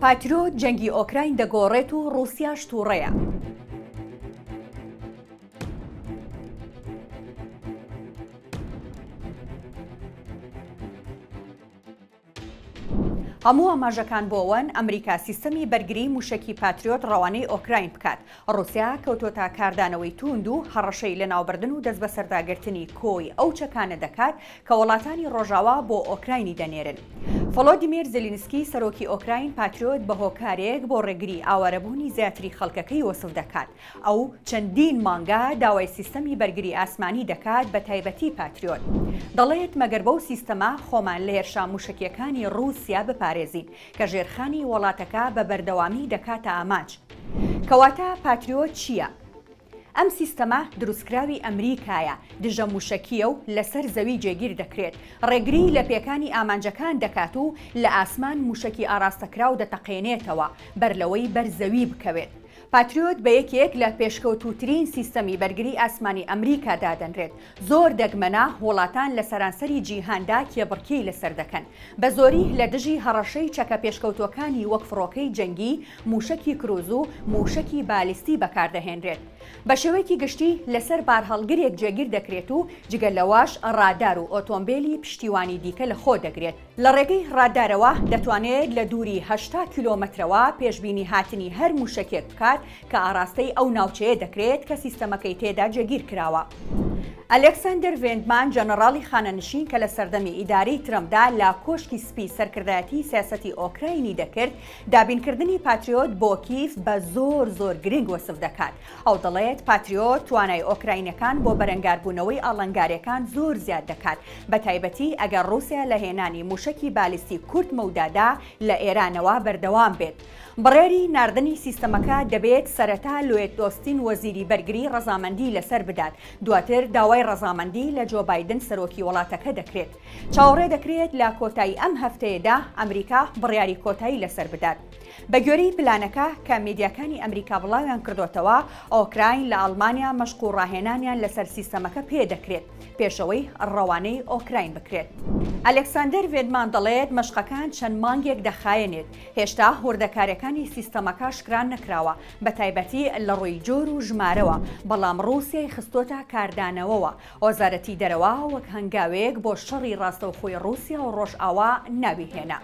پاتریۆت جەنگی ئۆکراین دەگۆڕێت و ڕووسیاش تووڕەیە. هەموو ئاماژەکان بۆەوەن ئەمریکا سیستەمی بەرگری موشکی پاتریۆت ڕەوانەی ئۆکراین بکات. ڕووسیا کەوتۆتە کاردانەوەی توند و هەڕەشەی لە ناوبردن و دەست بە سەرداگرتنی کۆی ئەو چەکانە دەکات کە وڵاتانی ڕۆژاوا بۆ ئۆکراینی دەنێرن. ڤۆلۆدیمیر زێلینسکی سەرۆکی ئۆکراین پاتریۆت بە هۆکارێک بۆ ڕێگری ئاوارەبوونی زیاتری خەڵکەکەی وەسف دەکات. ئەو چەندین مانگە داوای سیستەمی بەرگری ئاسمانی دەکات بە تایبەتی پاتریۆت. دەڵێت مەگەر بەو سیستەما خۆمان لە هێرشا موشکیەکانی ڕووسیا بپارێزین کە ژێرخانی وڵاتەکە بە بەردەوامی دەکاتە ئاماج. کەواتە پاتریۆت چییە؟ ئەم سیستەمە دروستکراوی ئەمریکایە، دژە موشکیە و لەسەر زەوی جێگیر دەکرێت. ڕێگری لە پێکانی ئامانجەکان دەکات و لە ئاسمان موشکی ئاراستەکراو دەتەقێنێتەوە بەر لەوەی بەر زەوی بکەوێت. پاتریۆت بە یەکێک لە پێشکەوتوترین سیستەمی بەرگری ئاسمانی ئەمریکا دادەنرێت. زۆر دەگمەنە وڵاتان لە سەرانسەری جیهاندا کێبڕکێی لەسەر دەکەن. بە زۆری لە دژی هەڕەشەی چەکە پێشکەوتوەکانی وەک فڕۆکەی جەنگی، موشکی کروز و موشکی بالیستی بەکاردەهێنرێت. بە شێوەیەکی گشتی لەسەر بارهەڵگرێک جێگیر دەکرێت و جگە لەواش ڕادار و ئۆتۆمبیلی پشتیوانی دیکە لە خۆ دەگرێت. لە ڕێگەی ڕادارەوە دەتوانێت لە دووری 80 کیلۆمەترەوە پێشبینی هاتنی هەر موشکێک بکات کە ئاراستەی ئەو ناوچەیە دەکرێت کە سیستەمەکەی تێدا جێگیر کراوە. ئەلێکساندەر ڤێندمان جەنەڕاڵی خانەنشین کە لە سەردەمی ئیداری ترەمپدا لە کۆشکی سپی سەرکردایەتی سیاسەتی ئۆکراینی دەکرد، دابینکردنی پاتریۆت بۆ کیف بە زۆر گرنگ وەسف دەکات. ئەو دەڵێت پاتریۆت توانای ئۆکراینەکان بۆ بەرەنگاربوونەوەی ئاڵنگاریەکان زۆر زیاد دەکات، بە تایبەتی ئەگەر ڕووسیا لە هێنانی موشکی بالیستی کورت مەودادا لە ئێرانەوە بەردەوام بێت. بڕێری ناردنی سیستەمەکە دەبێت سەرەتا لۆیت ئۆستین وەزیری بەرگری ڕەزامەندی لەسەر بدات. دواتر داوای ڕەزامەندی لە جۆ بایدن سەرۆکی وڵاتەکە دەکرێت. چاوەڕێ دەکرێت لە کۆتایی ئەم هەفتەیەدا ئەمریکا بڕیاری کۆتایی لەسەر بدات. بە گوێرەی پلانەکە کە میدیاکانی ئەمریکا بڵاویان کردوتەوە، ئۆکراین لە ئەڵمانیا مەشق و ڕاهێنانیان لەسەر سیستەمەکە پێدەکرێت پێشەوەی ڕەوانەی ئۆکراین بکرێت. ئەلێکساندەر ڤێندمان دەڵێت مەشقەکان چەند مانگێک دەخایەنێت. هێشتا هۆردەکارەکانی سیستەمەکە شکران نەکراوە، بە تایبەتی لە ڕووی جۆر و ژمارەوە، بەڵام ڕووسیای خستۆتە کاردانەوەوە. وەزارەتی دەرەوە وەک هەنگاوێک بۆ شەڕی ڕاستەوخۆی ڕووسیا و ڕۆژئاوا ناویهێنا.